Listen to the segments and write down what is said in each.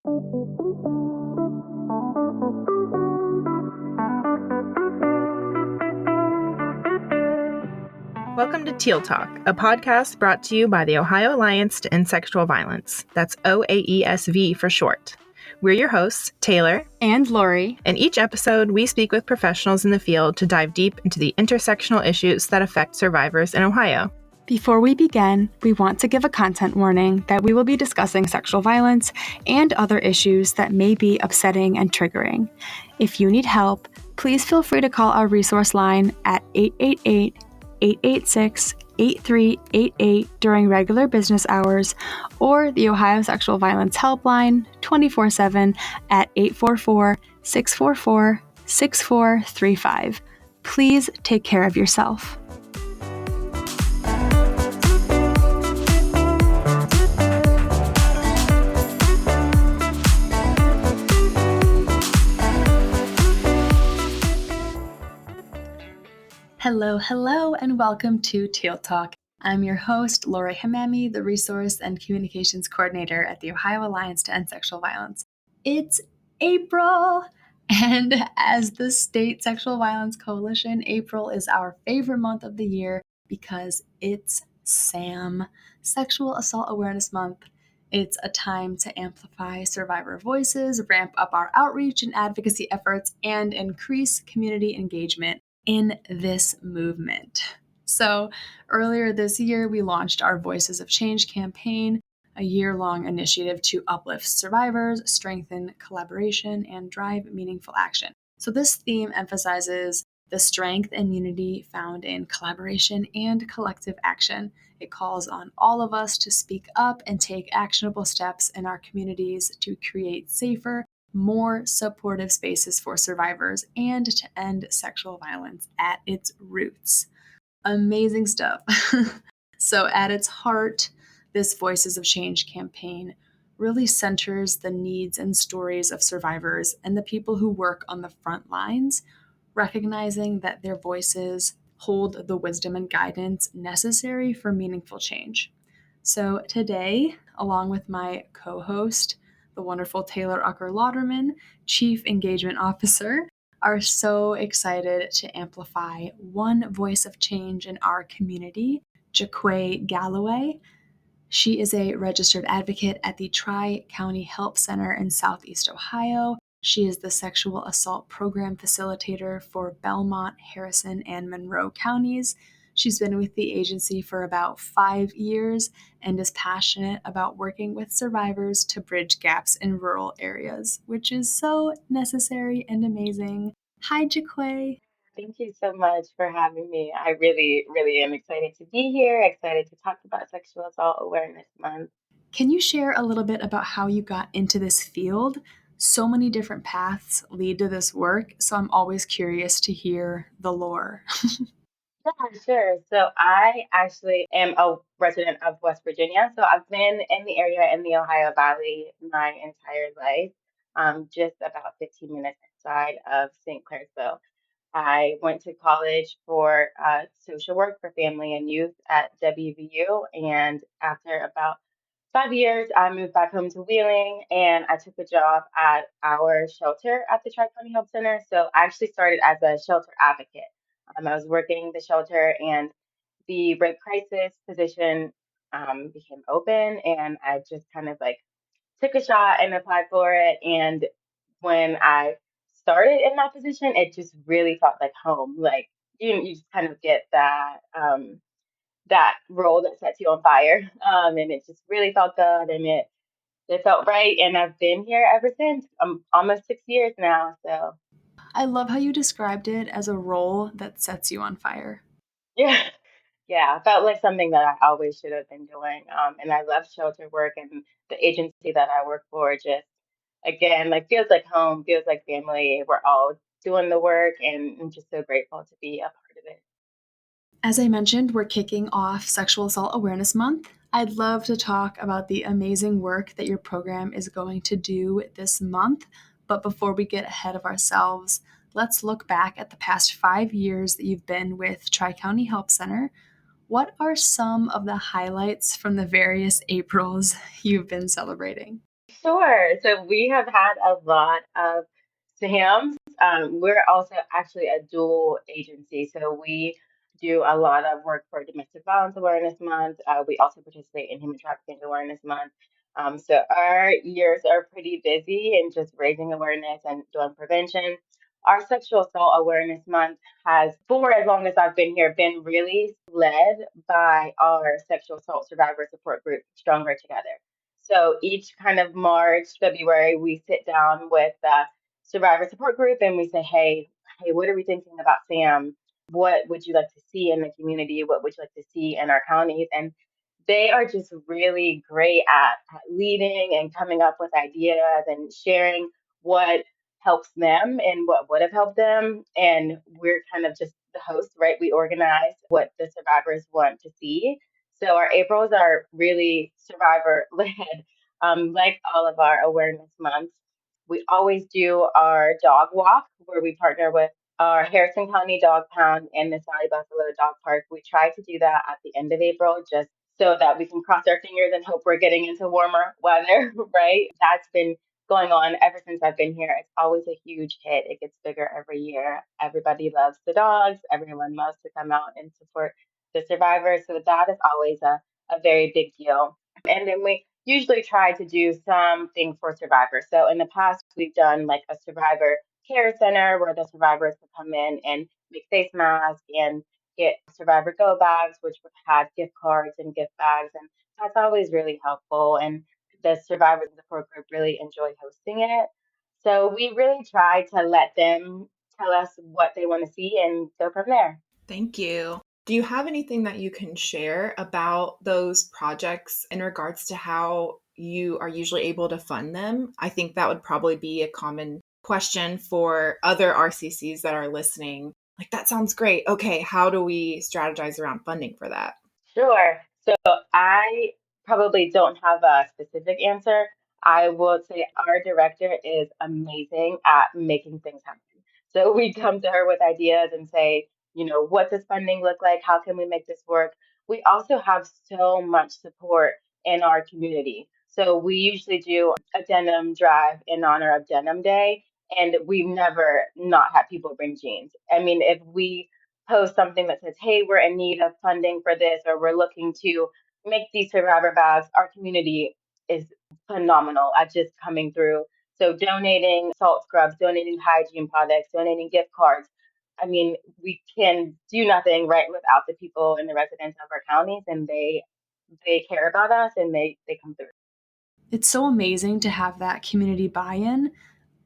Welcome to Teal Talk, a podcast brought to you by the Ohio Alliance to End Sexual Violence. That's OAESV for short. We're your hosts, Taylor and Laurie. In each episode, we speak with professionals in the field to dive deep into the intersectional issues that affect survivors in Ohio. Before we begin, we want to give a content warning that we will be discussing sexual violence and other issues that may be upsetting and triggering. If you need help, please feel free to call our resource line at 888-886-8388 during regular business hours, or the Ohio Sexual Violence Helpline 24/7 at 844-644-6435. Please take care of yourself. Hello, and welcome to Teal Talk. I'm your host, Laurie Hamame, the Resource and Communications Coordinator at the Ohio Alliance to End Sexual Violence. It's April, and as the State Sexual Violence Coalition, April is our favorite month of the year because it's SAAM, Sexual Assault Awareness Month. It's a time to amplify survivor voices, ramp up our outreach and advocacy efforts, and increase community engagement in this movement. So earlier this year, we launched our Voices of Change campaign, a year-long initiative to uplift survivors, strengthen collaboration, and drive meaningful action. So this theme emphasizes the strength and unity found in collaboration and collective action. It calls on all of us to speak up and take actionable steps in our communities to create safer, more supportive spaces for survivors and to end sexual violence at its roots. Amazing stuff. So at its heart, this Voices of Change campaign really centers the needs and stories of survivors and the people who work on the front lines, recognizing that their voices hold the wisdom and guidance necessary for meaningful change. So today, along with my co-host, the wonderful Taylr Ucker-Lauderman, Chief Engagement Officer, are so excited to amplify one voice of change in our community, JaQue Galloway. She is a registered advocate at the Tri-County Help Center in Southeast Ohio. She is the Sexual Assault Program Facilitator for Belmont, Harrison, and Monroe counties. She's been with the agency for about 5 years and is passionate about working with survivors to bridge gaps in rural areas, which is so necessary and amazing. Hi, JaQue. Thank you so much for having me. I really, really am excited to be here, excited to talk about Sexual Assault Awareness Month. Can you share a little bit about how you got into this field? So many different paths lead to this work, so I'm always curious to hear the lore. Yeah, sure. So I actually am a resident of West Virginia. So I've been in the area in the Ohio Valley my entire life, just about 15 minutes outside of St. Clairsville. I went to college for social work for family and youth at WVU. And after about 5 years, I moved back home to Wheeling and I took a job at our shelter at the Tri-County Help Center. So I actually started as a shelter advocate. I was working the shelter and the rape crisis position became open and I just kind of like took a shot and applied for it. And when I started in that position, it just really felt like home. Like you just kind of get that role that sets you on fire, and it just really felt good, and it felt right. And I've been here ever since. I'm almost 6 years now. So I love how you described it as a role that sets you on fire. yeah. Yeah, I felt like something that I always should have been doing. And I love shelter work and the agency that I work for just again, like feels like home, feels like family. We're all doing the work and I'm just so grateful to be a part of it. As I mentioned, we're kicking off Sexual Assault Awareness Month. I'd love to talk about the amazing work that your program is going to do this month. But before we get ahead of ourselves, let's look back at the past 5 years that you've been with Tri-County Help Center. What are some of the highlights from the various Aprils you've been celebrating? Sure. So we have had a lot of SAMs. We're also actually a dual agency. So we do a lot of work for Domestic Violence Awareness Month. We also participate in Human Trafficking Awareness Month. So our years are pretty busy in just raising awareness and doing prevention. Our Sexual Assault Awareness Month has, for as long as I've been here, been really led by our sexual assault survivor support group, Stronger Together. So each kind of March, February, we sit down with the survivor support group and we say, hey, what are we thinking about SAM? What would you like to see in the community? What would you like to see in our counties? And they are just really great at leading and coming up with ideas and sharing what helps them and what would have helped them. And we're kind of just the host, right? We organize what the survivors want to see. So our Aprils are really survivor led, like all of our awareness months. We always do our dog walk where we partner with our Harrison County Dog Pound and the Sally Buffalo Dog Park. We try to do that at the end of April just so that we can cross our fingers and hope we're getting into warmer weather, right? That's been going on ever since I've been here. It's always a huge hit. It gets bigger every year. Everybody loves the dogs. Everyone loves to come out and support the survivors. So that is always a very big deal. And then we usually try to do something for survivors. So in the past, we've done like a survivor care center where the survivors would come in and make face masks and get survivor go bags, which would have gift cards and gift bags. And that's always really helpful. And the survivors of the support group really enjoy hosting it. So we really try to let them tell us what they want to see and go from there. Thank you. Do you have anything that you can share about those projects in regards to how you are usually able to fund them? I think that would probably be a common question for other RCCs that are listening. Like, that sounds great. Okay, how do we strategize around funding for that? Sure. So I probably don't have a specific answer. I will say our director is amazing at making things happen. So we come to her with ideas and say, what does funding look like? How can we make this work? We also have so much support in our community. So we usually do a denim drive in honor of Denim Day, and we've never not had people bring jeans. I mean, if we post something that says, hey, we're in need of funding for this, or we're looking to make these survivor bags, our community is phenomenal at just coming through. So donating salt scrubs, donating hygiene products, donating gift cards. I mean, we can do nothing right without the people and the residents of our counties, and they care about us and they come through. It's so amazing to have that community buy-in,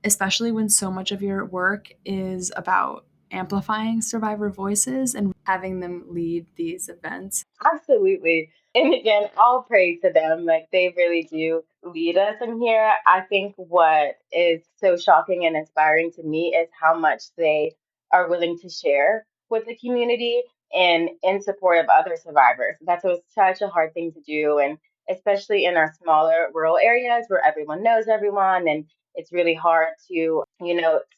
especially when so much of your work is about amplifying survivor voices and having them lead these events. Absolutely. And again, all praise to them. Like they really do lead us in here. I think what is so shocking and inspiring to me is how much they are willing to share with the community and in support of other survivors. Such a hard thing to do. And especially in our smaller rural areas where everyone knows everyone and it's really hard to,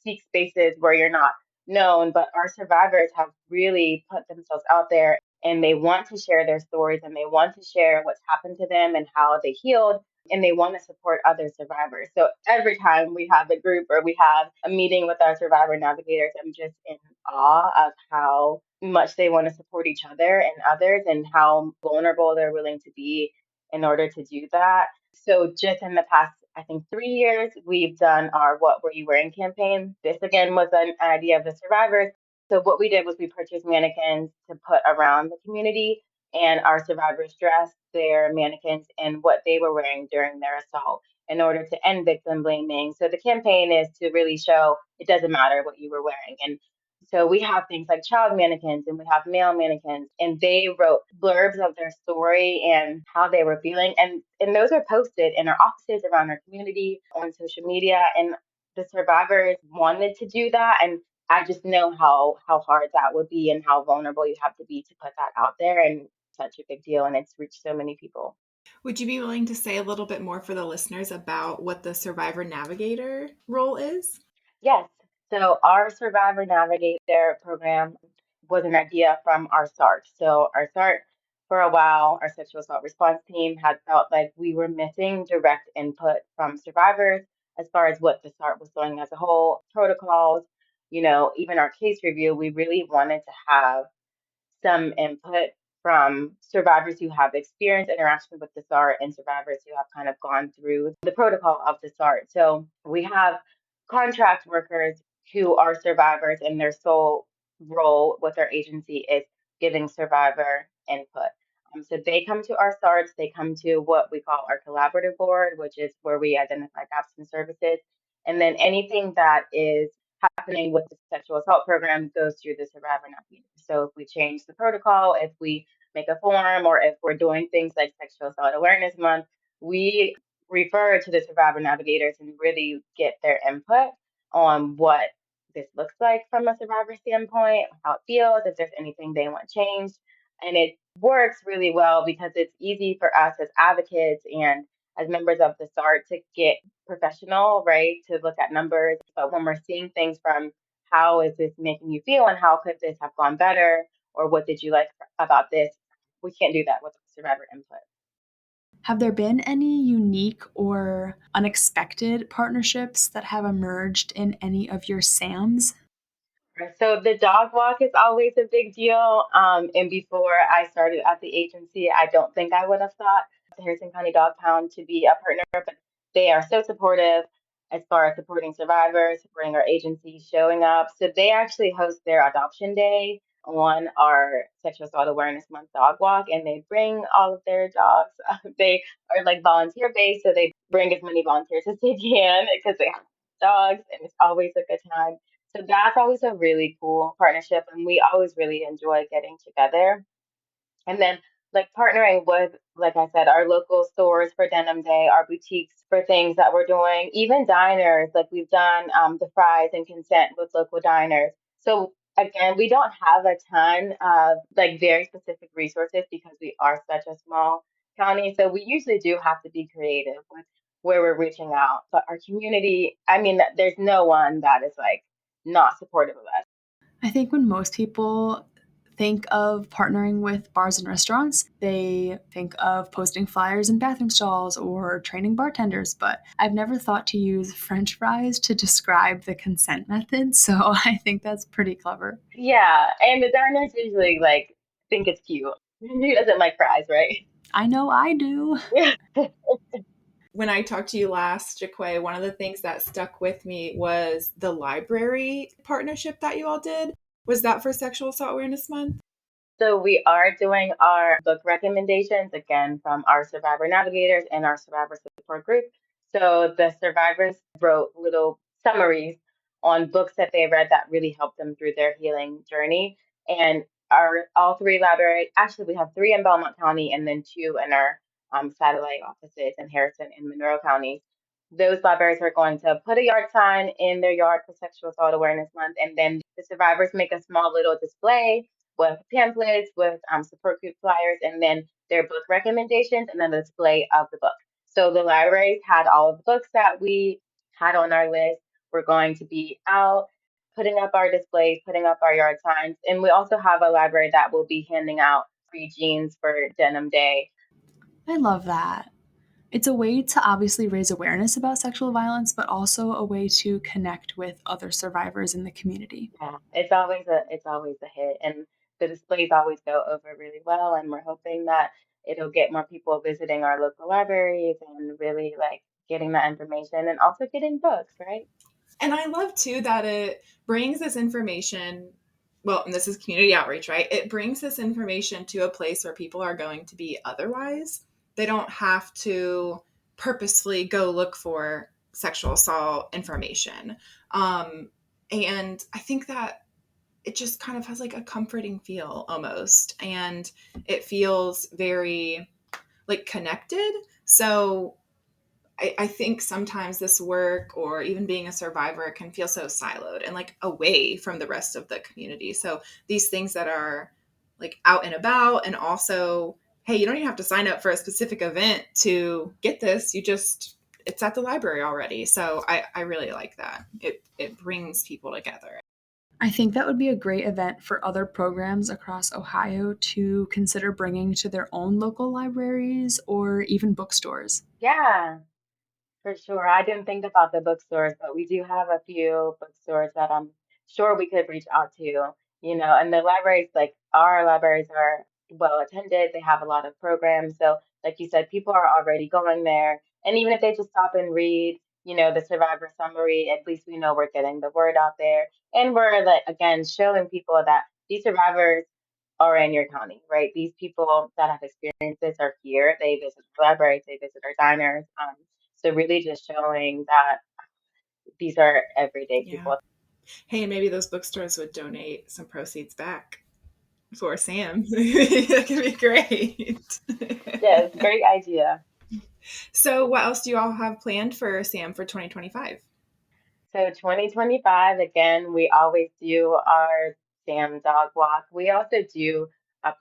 seek spaces where you're not known. But our survivors have really put themselves out there and they want to share their stories and they want to share what's happened to them and how they healed and they want to support other survivors. So every time we have a group or we have a meeting with our survivor navigators, I'm just in awe of how much they want to support each other and others and how vulnerable they're willing to be in order to do that. So just in the past, I think 3 years, we've done our What Were You Wearing campaign. This again was an idea of the survivors. So what we did was we purchased mannequins to put around the community, and our survivors dressed their mannequins in what they were wearing during their assault in order to end victim blaming. So the campaign is to really show it doesn't matter what you were wearing. And so we have things like child mannequins and we have male mannequins, and they wrote blurbs of their story and how they were feeling. And those are posted in our offices around our community on social media. And the survivors wanted to do that. And I just know how hard that would be and how vulnerable you have to be to put that out there and such a big deal and it's reached so many people. Would you be willing to say a little bit more for the listeners about what the Survivor Navigator role is? Yes. So our Survivor Navigator program was an idea from our SART. So our SART for a while, our sexual assault response team had felt like we were missing direct input from survivors as far as what the SART was doing as a whole, protocols, even our case review. We really wanted to have some input from survivors who have experienced interaction with the SART and survivors who have kind of gone through the protocol of the SART. So we have contract workers who are survivors, and their sole role with our agency is giving survivor input. So they come to our SARTs, they come to what we call our collaborative board, which is where we identify gaps in services. And then anything that is happening with the sexual assault program goes through the survivor navigator. So if we change the protocol, if we make a form, or if we're doing things like Sexual Assault Awareness Month, we refer to the survivor navigators and really get their input on what this looks like from a survivor standpoint, how it feels, if there's anything they want changed. And it works really well because it's easy for us as advocates and as members of the SART to get professional, right? To look at numbers. But when we're seeing things from how is this making you feel and how could this have gone better, or what did you like about this, we can't do that with survivor input. Have there been any unique or unexpected partnerships that have emerged in any of your SAMs? So the dog walk is always a big deal. And before I started at the agency, I don't think I would have thought the Harrison County Dog Pound to be a partner, but they are so supportive as far as supporting survivors, supporting our agency, showing up. So they actually host their adoption day on our Sexual Assault Awareness Month dog walk, and they bring all of their dogs. They are like volunteer based, so they bring as many volunteers as they can because they have dogs, and it's always a good time. So that's always a really cool partnership, and we always really enjoy getting together. And then, like, partnering with, like I said, our local stores for Denim Day, our boutiques for things that we're doing, even diners, like we've done the fries and consent with local diners. So again, we don't have a ton of like very specific resources because we are such a small county. So we usually do have to be creative with where we're reaching out. But our community, I mean, there's no one that is like not supportive of us. I think when most people think of partnering with bars and restaurants, they think of posting flyers in bathroom stalls or training bartenders, but I've never thought to use French fries to describe the consent method, so I think that's pretty clever. Yeah, and the diners usually like think it's cute. Who doesn't like fries, right? I know I do. Yeah. When I talked to you last, JaQue, one of the things that stuck with me was the library partnership that you all did. Was that for Sexual Assault Awareness Month? So we are doing our book recommendations again from our survivor navigators and our survivor support group. So the survivors wrote little summaries on books that they read that really helped them through their healing journey. And our all three libraries, actually we have three in Belmont County and then two in our satellite offices in Harrison and Monroe counties. Those libraries are going to put a yard sign in their yard for Sexual Assault Awareness Month, and then the survivors make a small little display with pamphlets, with support group flyers, and then their book recommendations, and then the display of the book. So the libraries had all of the books that we had on our list. We're going to be out putting up our displays, putting up our yard signs, and we also have a library that will be handing out free jeans for Denim Day. I love that. It's a way to obviously raise awareness about sexual violence, but also a way to connect with other survivors in the community. Yeah, it's always a hit, and the displays always go over really well. And we're hoping that it'll get more people visiting our local libraries and really like getting that information and also getting books, right? And I love too that it brings this information. Well, and this is community outreach, right? It brings this information to a place where people are going to be otherwise. They don't have to purposefully go look for sexual assault information. And I think that it just kind of has like a comforting feel almost. And it feels very like connected. So I think sometimes this work or even being a survivor can feel so siloed and like away from the rest of the community. So these things that are like out and about, and also, hey, you don't even have to sign up for a specific event to get this. It's at the library already. So I really like that. It brings people together. I think that would be a great event for other programs across Ohio to consider bringing to their own local libraries or even bookstores. Yeah. For sure. I didn't think about the bookstores, but we do have a few bookstores that I'm sure we could reach out to, and the libraries, like our libraries are well attended. They have a lot of programs. So, like you said, people are already going there. And even if they just stop and read, the survivor summary, at least we know we're getting the word out there. And we're like, again, showing people that these survivors are in your county, right? These people that have experienced this are here. They visit our libraries, they visit our diners. So really just showing that these are everyday Yeah. people. Hey, maybe those bookstores would donate some proceeds back for SAAM. That could be great. Yes, great idea. So, what else do you all have planned for SAAM for 2025? So 2025, again, we always do our SAM dog walk. We also do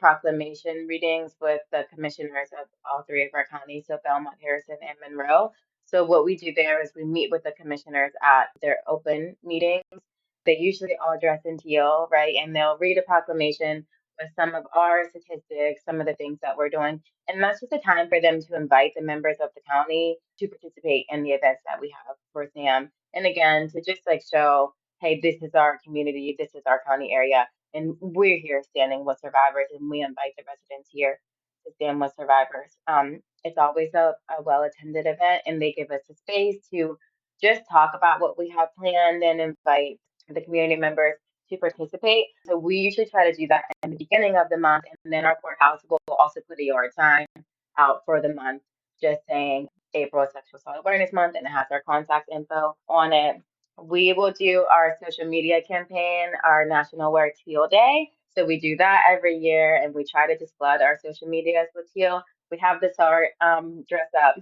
proclamation readings with the commissioners of all three of our counties, so Belmont, Harrison, and Monroe. So what we do there is we meet with the commissioners at their open meetings. They usually all dress in teal, right? And they'll read a proclamation with some of our statistics, some of the things that we're doing. And that's just a time for them to invite the members of the county to participate in the events that we have for SAM. And again, to just like show, hey, this is our community, this is our county area, and we're here standing with survivors, and we invite the residents here to stand with survivors. It's always a well attended event, and they give us a space to just talk about what we have planned and invite the community members to participate. So we usually try to do that in the beginning of the month, and then our courthouse will also put a yard sign out for the month, just saying April is Sexual Assault Awareness Month, and it has our contact info on it. We will do our social media campaign, our National Wear Teal Day. So we do that every year, and we try to just flood our social medias with teal. We have the SART dress up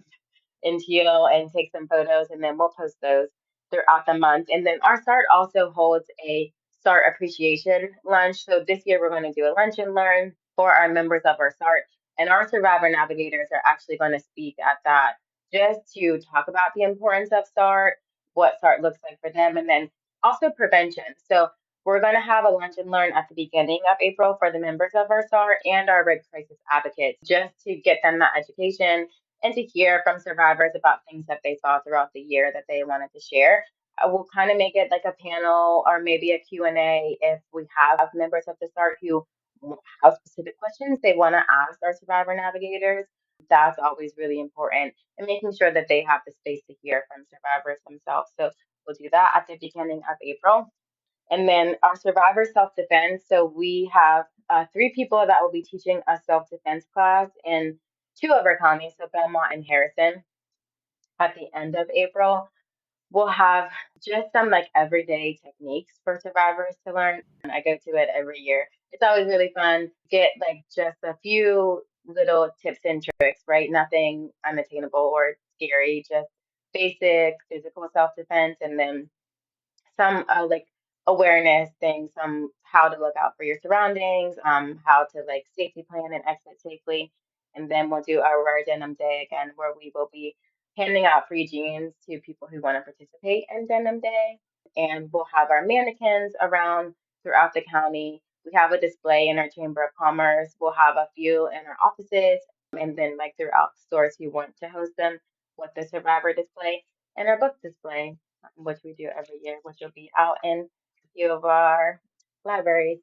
in teal and take some photos, and then we'll post those throughout the month. And then our SART also holds a SART appreciation lunch. So this year we're going to do a lunch and learn for our members of our SART. And our survivor navigators are actually going to speak at that just to talk about the importance of SART, what SART looks like for them, and then also prevention. So we're going to have a lunch and learn at the beginning of April for the members of our SART and our rape crisis advocates, just to get them that education and to hear from survivors about things that they saw throughout the year that they wanted to share. We'll kind of make it like a panel or maybe a Q&A if we have members of the SART who have specific questions they want to ask our survivor navigators. That's always really important, and making sure that they have the space to hear from survivors themselves. So we'll do that at the beginning of April. And then our survivor self-defense. So we have three people that will be teaching a self-defense class in two of our counties, so Belmont and Harrison, at the end of April. We'll have just some like everyday techniques for survivors to learn. I go to it every year. It's always really fun. Get like just a few little tips and tricks, right? Nothing unattainable or scary, just basic physical self-defense, and then some like awareness things, how to look out for your surroundings, how to like safety plan and exit safely. And then we'll do our Rare Denim Day again, where we will be handing out free jeans to people who want to participate in Denim Day. And we'll have our mannequins around throughout the county. We have a display in our Chamber of Commerce. We'll have a few in our offices, and then like throughout stores who want to host them with the survivor display and our book display, which we do every year, which will be out in a few of our libraries.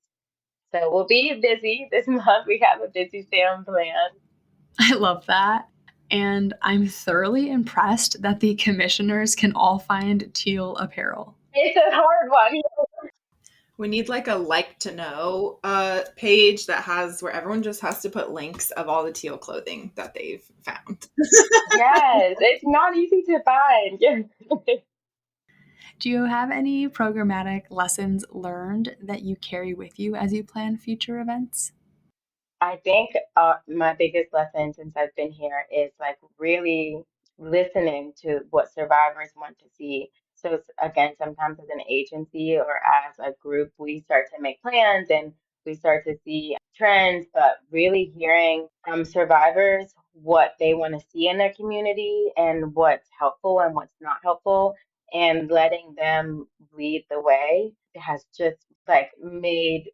So we'll be busy this month. We have a busy SAM plan. I love that. And I'm thoroughly impressed that the commissioners can all find teal apparel. It's a hard one. We need like a like to know page that has where everyone just has to put links of all the teal clothing that they've found. Yes, it's not easy to find. Do you have any programmatic lessons learned that you carry with you as you plan future events? I think my biggest lesson since I've been here is like really listening to what survivors want to see. So again, sometimes as an agency or as a group, we start to make plans and we start to see trends, but really hearing from survivors what they want to see in their community and what's helpful and what's not helpful, and letting them lead the way has just like made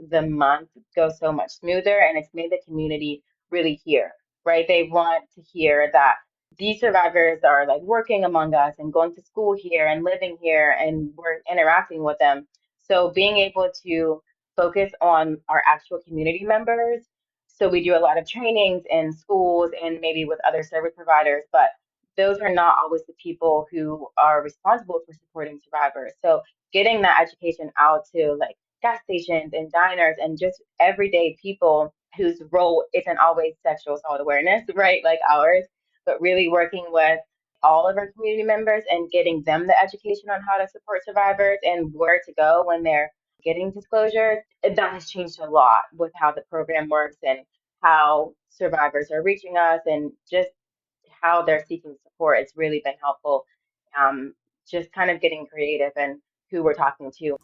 the month go so much smoother, and it's made the community really hear, right? They want to hear that these survivors are like working among us and going to school here and living here, and we're interacting with them. So being able to focus on our actual community members. So we do a lot of trainings in schools and maybe with other service providers, but those are not always the people who are responsible for supporting survivors. So getting that education out to like gas stations and diners and just everyday people whose role isn't always sexual assault awareness, right? Like ours, but really working with all of our community members and getting them the education on how to support survivors and where to go when they're getting disclosures. That has changed a lot with how the program works and how survivors are reaching us and just how they're seeking support. It's really been helpful. Just kind of getting creative and who we're talking to.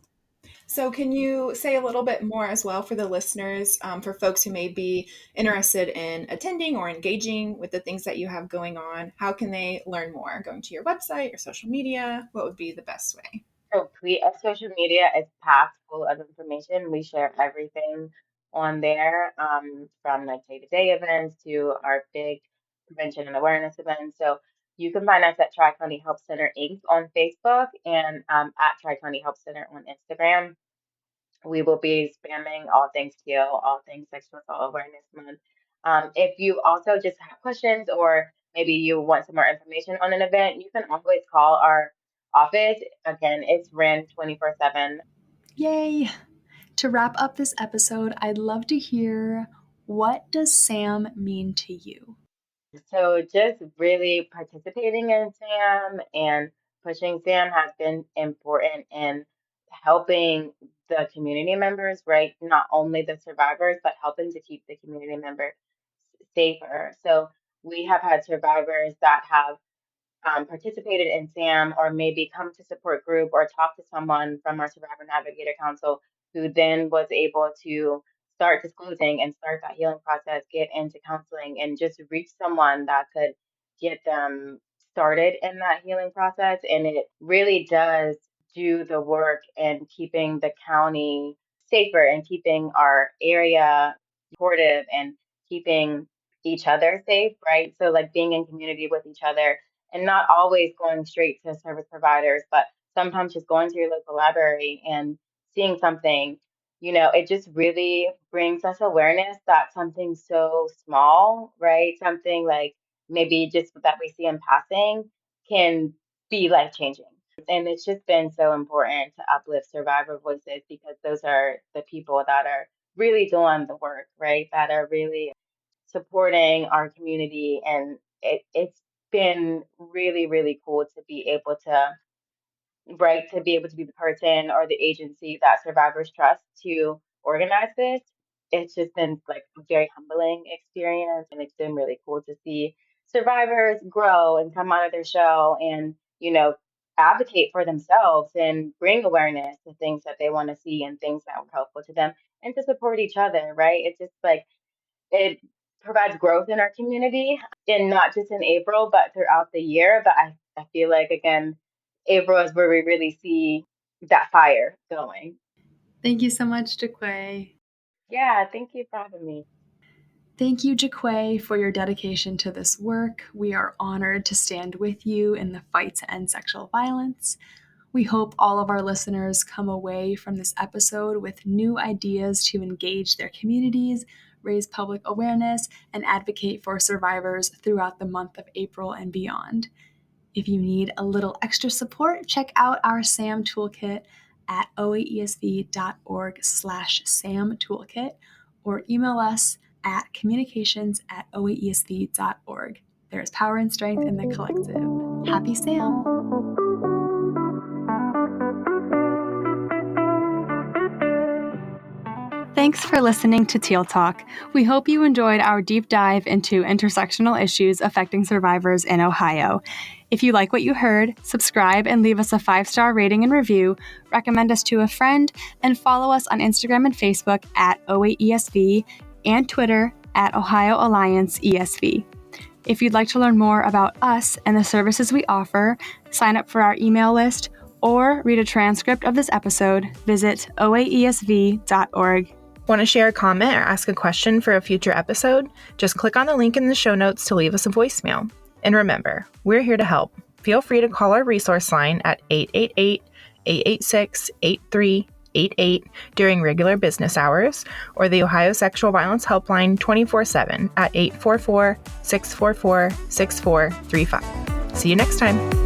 So, can you say a little bit more as well for the listeners, for folks who may be interested in attending or engaging with the things that you have going on? How can they learn more? Going to your website, your social media? What would be the best way? So our social media is packed full of information. We share everything on there, from like day-to-day events to our big prevention and awareness events. So you can find us at Tri-County Help Center Inc. on Facebook and at Tri-County Help Center on Instagram. We will be spamming all things teal, all things sexual assault awareness month. If you also just have questions or maybe you want some more information on an event, you can always call our office. Again, it's ran 24/7. Yay! To wrap up this episode, I'd love to hear, what does SAAM mean to you? So just really participating in SAM and pushing SAM has been important in helping the community members, right? Not only the survivors, but helping to keep the community members safer. So we have had survivors that have participated in SAM or maybe come to support group or talk to someone from our Survivor Navigator Council who then was able to start disclosing and start that healing process, get into counseling, and just reach someone that could get them started in that healing process. And it really does do the work in keeping the county safer and keeping our area supportive and keeping each other safe, right? So, like being in community with each other and not always going straight to service providers, but sometimes just going to your local library and seeing something, it just really brings us awareness that something so small, right? Something like maybe just that we see in passing can be life changing. And it's just been so important to uplift survivor voices because those are the people that are really doing the work, right? That are really supporting our community. And it's been really, really cool to be able to, right, to be able to be the person or the agency that survivors trust to organize this. It's just been like a very humbling experience, and it's been really cool to see survivors grow and come out of their shell and, advocate for themselves and bring awareness to things that they want to see and things that were helpful to them and to support each other, right? It's just like it provides growth in our community, and not just in April, but throughout the year. But I feel like, again, April is where we really see that fire going. Thank you so much, JaQue. Yeah, thank you for having me. Thank you, JaQue, for your dedication to this work. We are honored to stand with you in the fight to end sexual violence. We hope all of our listeners come away from this episode with new ideas to engage their communities, raise public awareness, and advocate for survivors throughout the month of April and beyond. If you need a little extra support, check out our SAM toolkit at oaesv.org/SAM toolkit or email us at communications@oaesv.org. There is power and strength in the collective. Happy SAM! Thanks for listening to Teal Talk. We hope you enjoyed our deep dive into intersectional issues affecting survivors in Ohio. If you like what you heard, subscribe and leave us a 5-star rating and review, recommend us to a friend, and follow us on Instagram and Facebook at OAESV and Twitter at Ohio Alliance ESV. If you'd like to learn more about us and the services we offer, sign up for our email list or read a transcript of this episode, visit oaesv.org. Want to share a comment or ask a question for a future episode? Just click on the link in the show notes to leave us a voicemail. And remember, we're here to help. Feel free to call our resource line at 888-886-8388 during regular business hours, or the Ohio Sexual Violence Helpline 24/7 at 844-644-6435. See you next time.